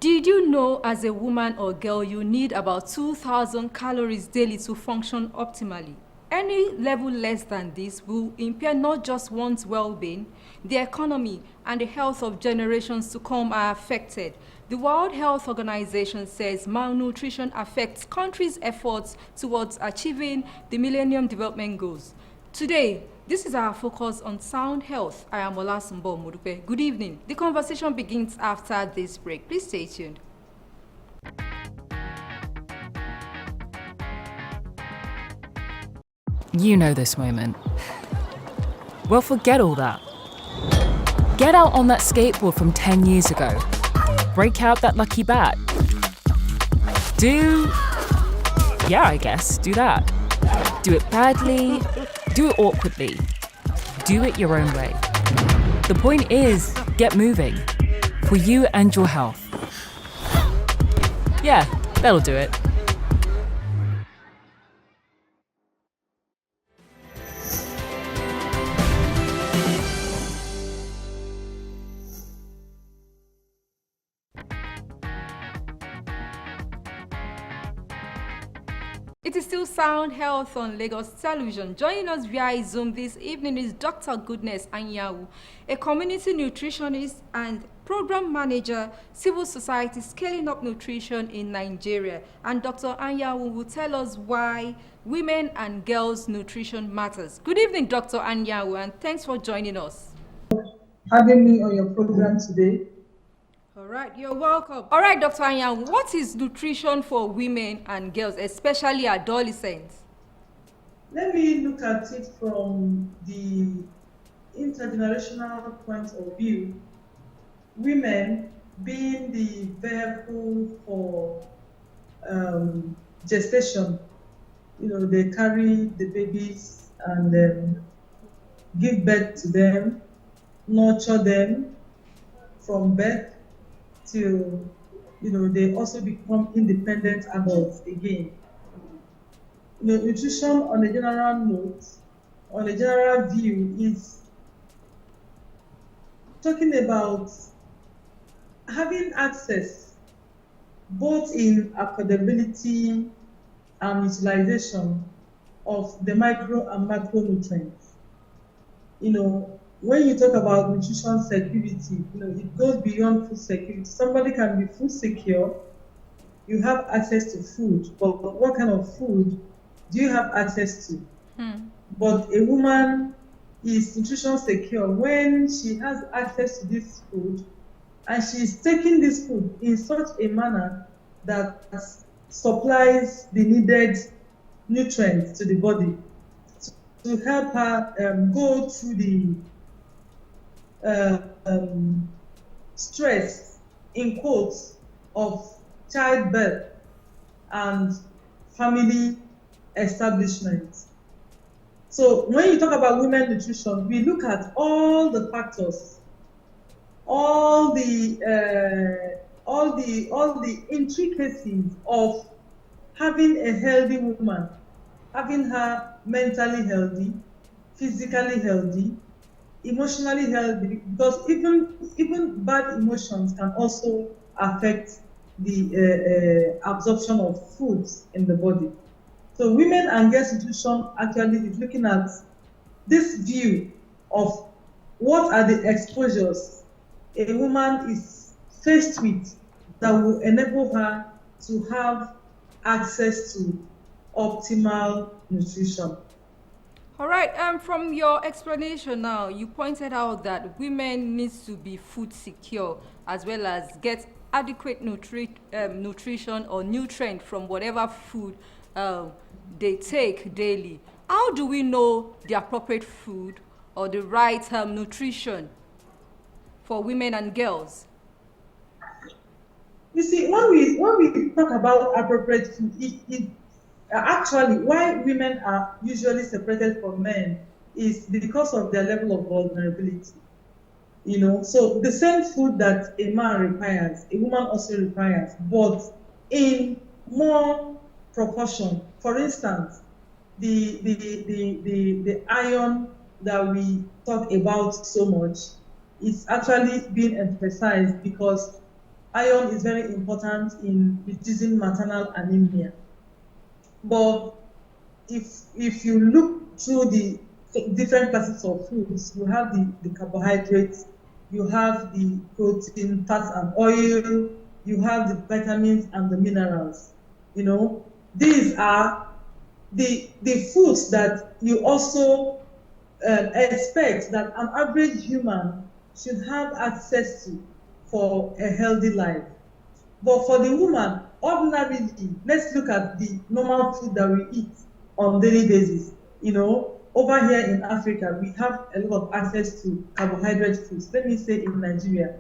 Did you know as a woman or girl you need about 2,000 calories daily to function optimally? Any level less than this will impair not just one's well-being, the economy and the health of generations to come are affected. The World Health Organization says malnutrition affects countries' efforts towards achieving the Millennium Development Goals. Today, this is our focus on sound health. I am Olasumbo. Good evening. The conversation begins after this break. Please stay tuned. You know this moment. Well, forget all that. Get out on that skateboard from 10 years ago. Break out that lucky bat. Do that. Do it badly, do it awkwardly. Do it your own way. The point is, get moving. For you and your health. Yeah, that'll do it. It is still Sound Health on Lagos Television. Joining us via Zoom this evening is Dr. Goodness Anyanwu, a community nutritionist and program manager, civil society scaling up nutrition in Nigeria. And Dr. Anyanwu will tell us why women and girls nutrition matters. Good evening, Dr. Anyanwu, and thanks for joining us. Having me on your program today. All right, you're welcome. All right, Dr. Anyanwu, what is nutrition for women and girls, especially adolescents? Let me look at it from the intergenerational point of view. Women being the vehicle for gestation, they carry the babies and give birth to them, nurture them from birth till they also become independent adults again. Nutrition on a general note, on a general view, is talking about having access both in affordability and utilization of the micro and macronutrients. When you talk about nutrition security, it goes beyond food security. Somebody can be food secure, you have access to food, but what kind of food do you have access to? But a woman is nutrition secure when she has access to this food and she's taking this food in such a manner that supplies the needed nutrients to the body to help her go through the stress, in quotes, of childbirth and family establishment. So when you talk about women nutrition, we look at all the factors, all the intricacies of having a healthy woman, having her mentally healthy, physically healthy, emotionally healthy, because even bad emotions can also affect the absorption of foods in the body. So women and girls nutrition actually is looking at this view of what are the exposures a woman is faced with that will enable her to have access to optimal nutrition. All right, from your explanation now, you pointed out that women need to be food secure as well as get adequate nutrition or nutrient from whatever food they take daily. How do we know the appropriate food or the right nutrition for women and girls? You see, when we talk about appropriate food, actually, why women are usually separated from men is because of their level of vulnerability. So the same food that a man requires, a woman also requires, but in more proportion. For instance, the iron that we talk about so much is actually being emphasized because iron is very important in reducing maternal anemia. But if you look through the different classes of foods, you have the carbohydrates, you have the protein, fats and oil, you have the vitamins and the minerals. These are the foods that you also expect that an average human should have access to for a healthy life. But for the woman, ordinarily, let's look at the normal food that we eat on daily basis. Over here in Africa, we have a lot of access to carbohydrate foods. Let me say in Nigeria,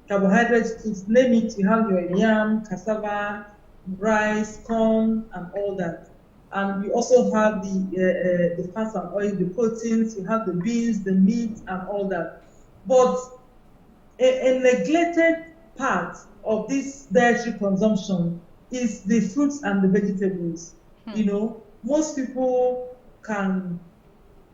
carbohydrate foods, name it, you have your yam, cassava, rice, corn, and all that. And we also have the fats and oil, the proteins, you have the beans, the meat, and all that. But a neglected part of this dietary consumption is the fruits and the vegetables. Most people can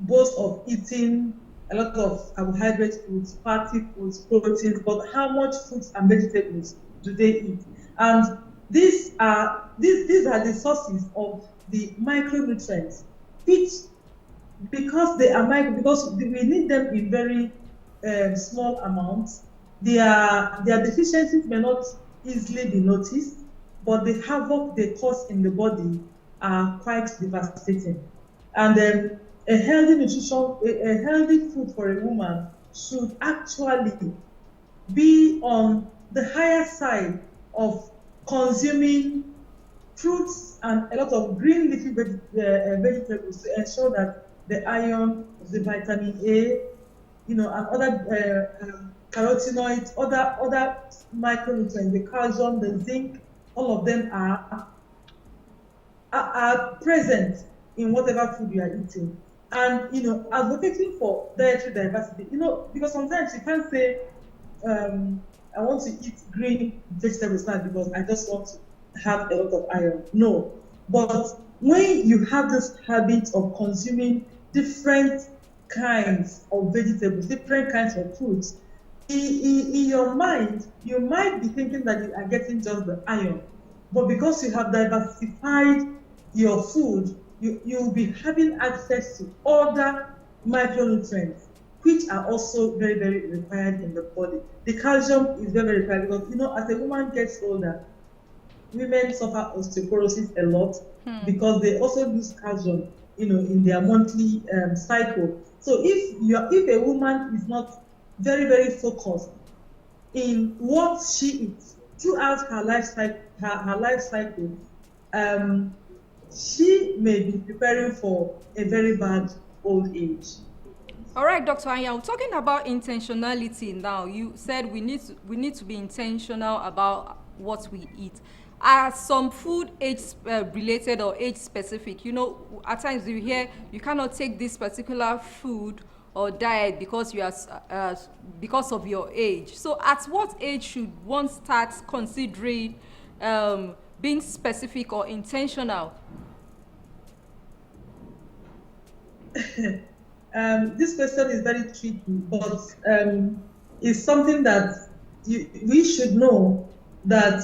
boast of eating a lot of carbohydrate foods, fatty foods, proteins, but how much fruits and vegetables do they eat? And these are the sources of the micronutrients, which because we need them in very small amounts, their deficiencies may not easily be noticed, but the havoc they cause in the body are quite devastating. And a healthy food for a woman should actually be on the higher side of consuming fruits and a lot of green leafy vegetables to ensure that the iron, the vitamin A, and other carotenoids, other micronutrients, the calcium, the zinc, all of them are present in whatever food you are eating. And advocating for dietary diversity, because sometimes you can't say I want to eat green vegetables now because I just want to have a lot of iron. No. But when you have this habit of consuming different kinds of vegetables, different kinds of fruits, in your mind, you might be thinking that you are getting just the iron. But because you have diversified your food, you'll be having access to other micronutrients, which are also very, very required in the body. The calcium is very, very required because, as a woman gets older, women suffer osteoporosis a lot because they also lose calcium, in their monthly cycle. So if a woman is not very, very focused in what she eats throughout her life cycle, she may be preparing for a very bad old age. All right, Dr. Anyanwu, talking about intentionality now, you said we need to be intentional about what we eat. Are some food age related or age specific? At times you hear you cannot take this particular food or diet because because of your age. So at what age should one start considering being specific or intentional? This question is very tricky, but it's something that we should know that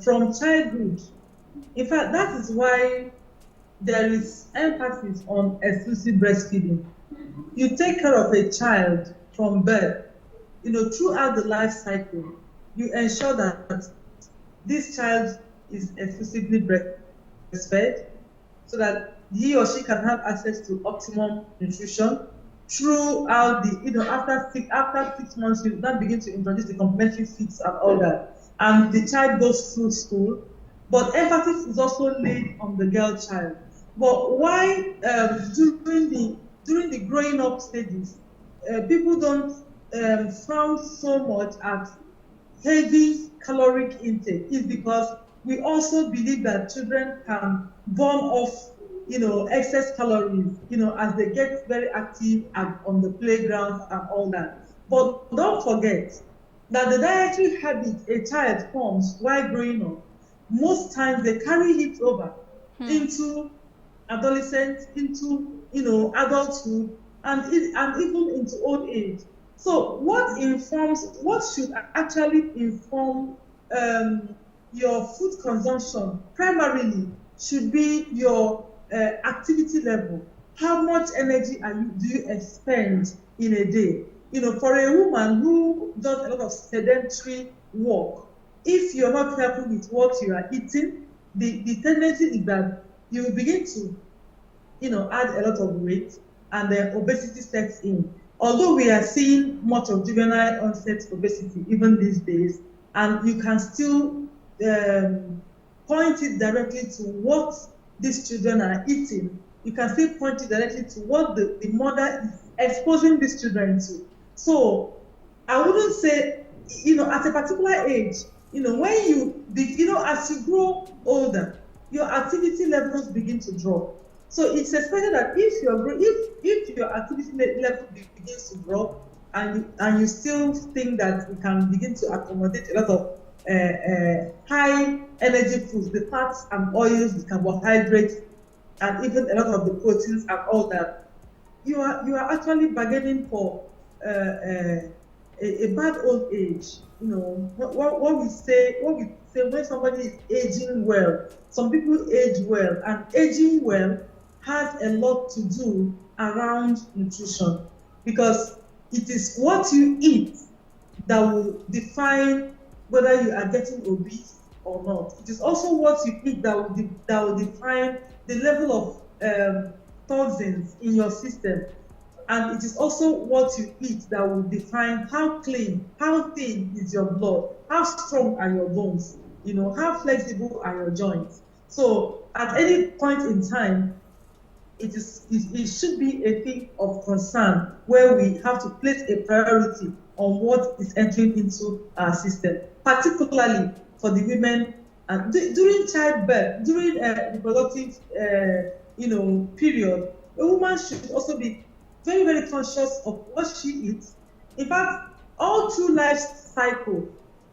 from childhood. In fact, that is why there is emphasis on exclusive breastfeeding. You take care of a child from birth, throughout the life cycle. You ensure that this child is exclusively breastfed so that he or she can have access to optimum nutrition throughout after 6 months, you then begin to introduce the complementary feeds and all that. And the child goes through school, but emphasis is also laid on the girl child. But why during the growing up stages, people don't frown so much at heavy caloric intake is because we also believe that children can burn off excess calories, as they get very active on the playground and all that. But don't forget that the dietary habit a child forms while growing up, most times they carry it over into adolescence, into adulthood, and even into old age. So what should actually inform your food consumption primarily should be your activity level. How much energy do you expend in a day? For a woman who does a lot of sedentary work, if you're not careful with what you are eating, the tendency is that you will begin to, add a lot of weight, and then obesity sets in. Although we are seeing much of juvenile onset obesity even these days, and you can still point it directly to what these children are eating. You can still point it directly to what the mother is exposing these children to. So I wouldn't say, at a particular age, when as you grow older, your activity levels begin to drop. So it's expected that if your activity level begins to drop, and you still think that you can begin to accommodate a lot of high energy foods, the fats and oils, the carbohydrates, and even a lot of the proteins and all that, you are actually bargaining for a bad old age. What we say when somebody is aging well. Some people age well, and aging well has a lot to do around nutrition, because it is what you eat that will define whether you are getting obese or not. It is also what you eat that will define the level of toxins in your system. And it is also what you eat that will define how thin is your blood, how strong are your bones, how flexible are your joints. So at any point in time, it should be a thing of concern where we have to place a priority on what is entering into our system, particularly for the women. And during childbirth, during reproductive period, a woman should also be very, very conscious of what she eats. In fact, all through life cycle,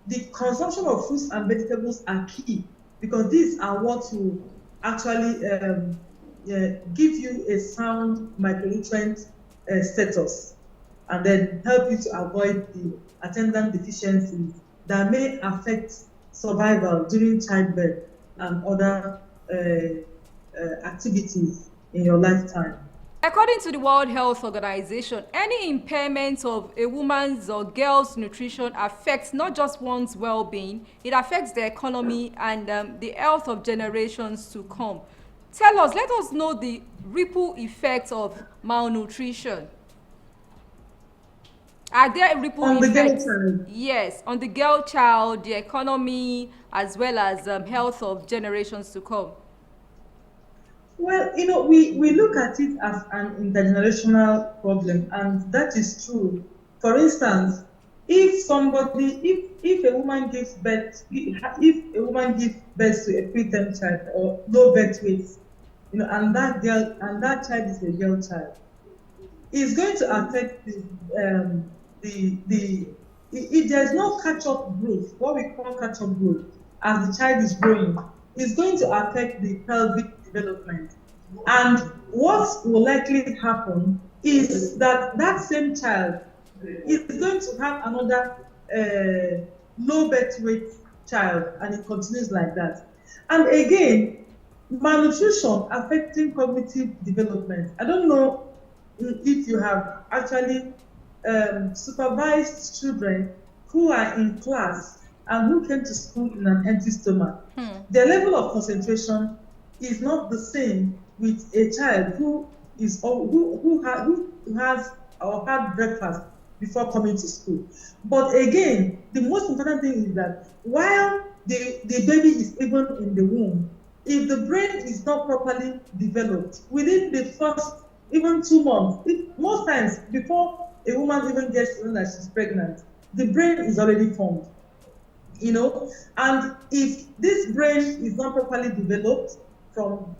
the consumption of fruits and vegetables are key, because these are what will actually give you a sound micronutrient status, and then help you to avoid the attendant deficiencies that may affect survival during childbirth and other activities in your lifetime. According to the World Health Organization, any impairment of a woman's or girl's nutrition affects not just one's well-being, it affects the economy and the health of generations to come. Let us know the ripple effects of malnutrition. Are there ripple effects? Yes, on the girl child, the economy, as well as health of generations to come. Well, we look at it as an intergenerational problem, and that is true. For instance, if a woman gives birth, if a woman gives birth to a preterm child or low birth weight, and that child is a girl child, it's going to affect if there's no catch-up growth, what we call catch-up growth, as the child is growing, it's going to affect the pelvic development. And what will likely happen is that same child is going to have another low birth weight child, and it continues like that. And again, malnutrition affecting cognitive development. I don't know if you have actually supervised children who are in class and who came to school in an empty stomach. Their level of concentration is not the same with a child who has or had breakfast before coming to school. But again, the most important thing is that while the baby is even in the womb, if the brain is not properly developed within the first even 2 months, most times before a woman even gets to know that she's pregnant, the brain is already formed. And if this brain is not properly developed from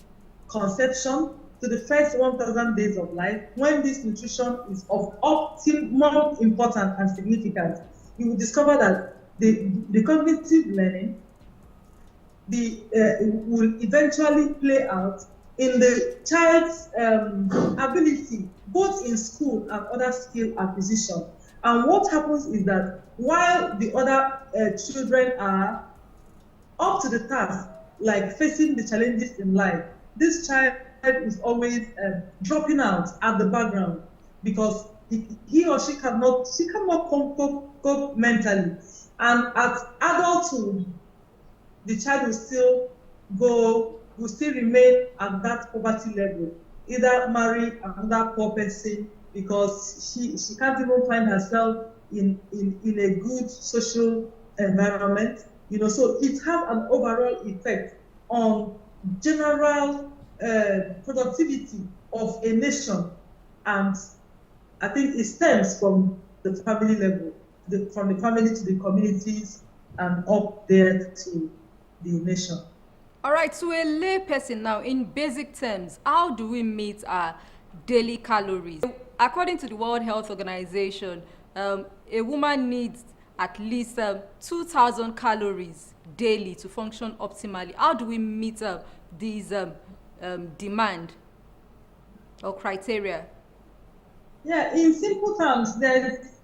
conception to the first 1,000 days of life, when this nutrition is of optimum importance and significance, you will discover that the cognitive learning will eventually play out in the child's ability, both in school and other skill acquisition. And what happens is that while the other children are up to the task, like facing the challenges in life, this child is always dropping out at the background because he or she cannot cope mentally. And at adulthood, the child will still remain at that poverty level, either marry another poor person because she can't even find herself in a good social environment. So it has an overall effect on general productivity of a nation, and I think it stems from the family level, from the family to the communities and up there to the nation. All right, to a lay person now, in basic terms, how do we meet our daily calories? According to the World Health Organization, a woman needs at least 2,000 calories daily to function optimally. How do we meet these demand or criteria? Yeah, in simple terms, there's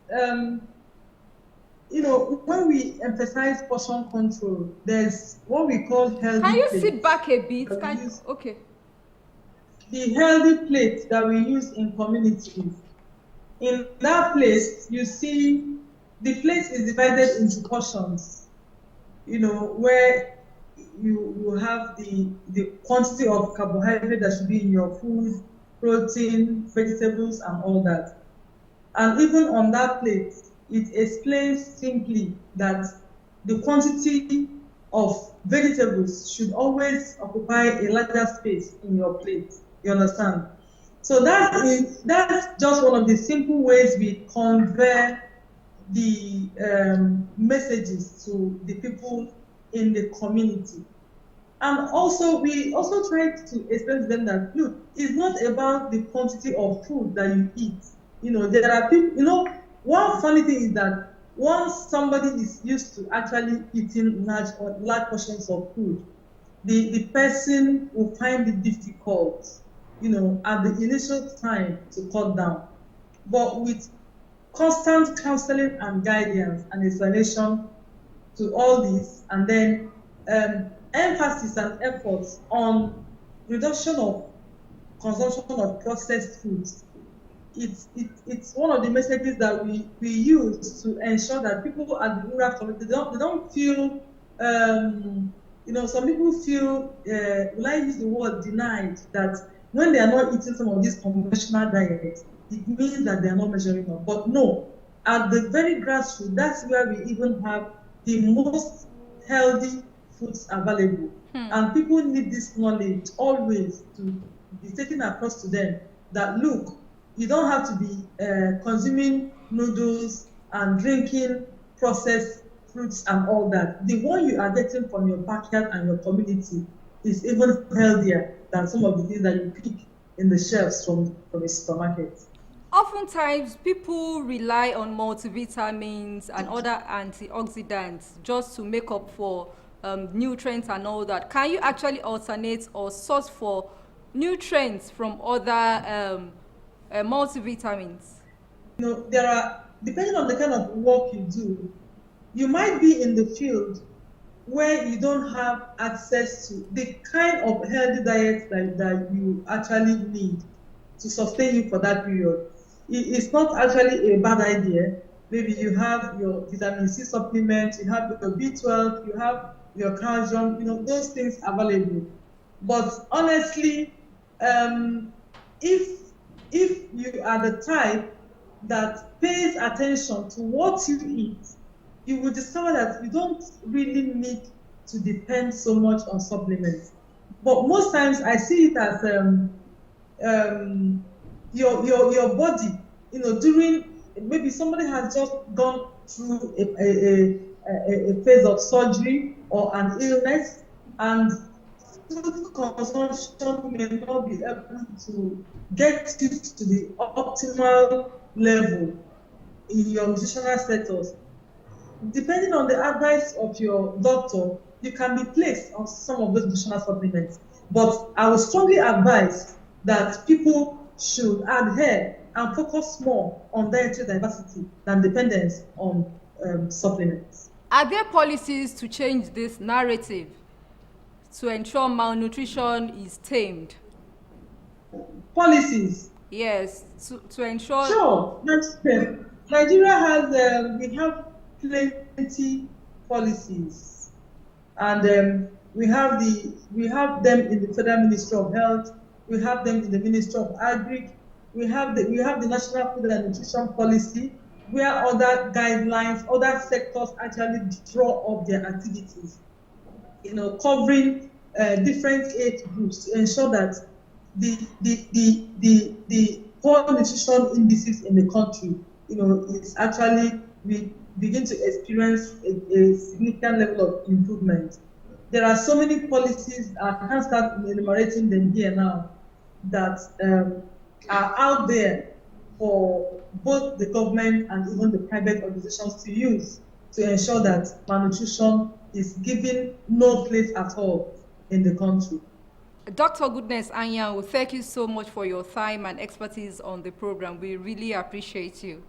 when we emphasize portion control, there's what we call healthy Can you plates. sit back a bit? Okay. The healthy plate that we use in communities. In that place, you see the plate is divided into portions, where you have the quantity of carbohydrate that should be in your food, protein, vegetables, and all that. And even on that plate, it explains simply that the quantity of vegetables should always occupy a larger space in your plate. You understand? So that's just one of the simple ways we convey the messages to the people in the community. And also, we also try to explain to them that, look, it's not about the quantity of food that you eat. There are people, one funny thing is that once somebody is used to actually eating large portions of food, the person will find it difficult, at the initial time to cut down. But with constant counseling and guidance and explanation to all this, and then emphasis and efforts on reduction of consumption of processed foods, it's one of the messages that we use to ensure that people at the rural community they don't feel some people feel will I use the word denied, that when they are not eating some of these conventional diets, it means that they are not measuring up. But no, at the very grassroots, that's where we even have the most healthy foods available. And people need this knowledge always to be taken across to them that, look, you don't have to be consuming noodles and drinking processed fruits and all that. The one you are getting from your backyard and your community is even healthier than some of the things that you pick in the shelves from a supermarket. Oftentimes, people rely on multivitamins and other antioxidants just to make up for nutrients and all that. Can you actually alternate or source for nutrients from other multivitamins? There are, depending on the kind of work you do, you might be in the field where you don't have access to the kind of healthy diet that you actually need to sustain you for that period. It's not actually a bad idea. Maybe you have your vitamin C supplement, you have your B12, you have your calcium, those things available. But honestly, if you are the type that pays attention to what you eat, you will discover that you don't really need to depend so much on supplements. But most times I see it as your body, during maybe somebody has just gone through a phase of surgery or an illness, and food consumption may not be able to get you to the optimal level in your nutritional status. Depending on the advice of your doctor, you can be placed on some of those nutritional supplements. But I would strongly advise that people should adhere and focus more on dietary diversity than dependence on supplements. Are there policies to change this narrative to ensure malnutrition is tamed? Policies. Yes, to ensure. Sure. Nigeria has, we have plenty policies, and we have them in the Federal Ministry of Health. We have them in the Ministry of Agri. We have the National Food and Nutrition Policy, where other guidelines, other sectors actually draw up their activities, covering different age groups to ensure that the poor nutrition indices in the country, it's actually, we begin to experience a significant level of improvement. There are so many policies, I can't start enumerating them here now, that are out there for both the government and even the private organizations to use to ensure that malnutrition is given no place at all in the country. Dr. Goodness Anyanwu, thank you so much for your time and expertise on the program. We really appreciate you.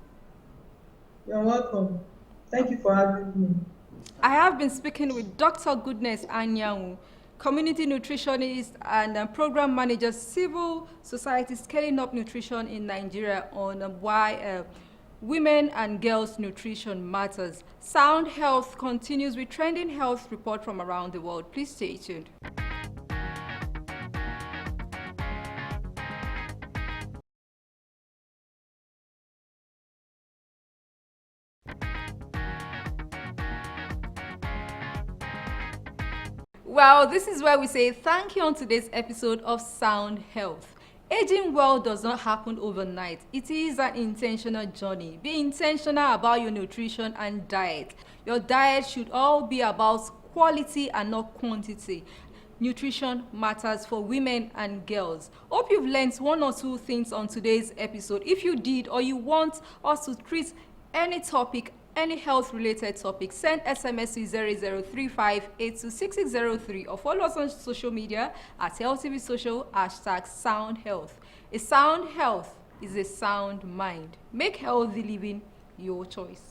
You're welcome. Thank you for having me. I have been speaking with Dr. Goodness Anyanwu, community nutritionist and program manager, civil society scaling up nutrition in Nigeria, on why women and girls nutrition matters. Sound Health continues with trending health report from around the world. Please stay tuned. Well, this is where we say thank you on today's episode of Sound Health. Aging well does not happen overnight. It is an intentional journey. Be intentional about your nutrition and diet. Your diet should all be about quality and not quantity. Nutrition matters for women and girls. Hope you've learned one or two things on today's episode. If you did, or you want us to treat any topic, any health related topic, send SMS to 0035826603 or follow us on social media at LTV Social, #SoundHealth. A sound health is a sound mind. Make healthy living your choice.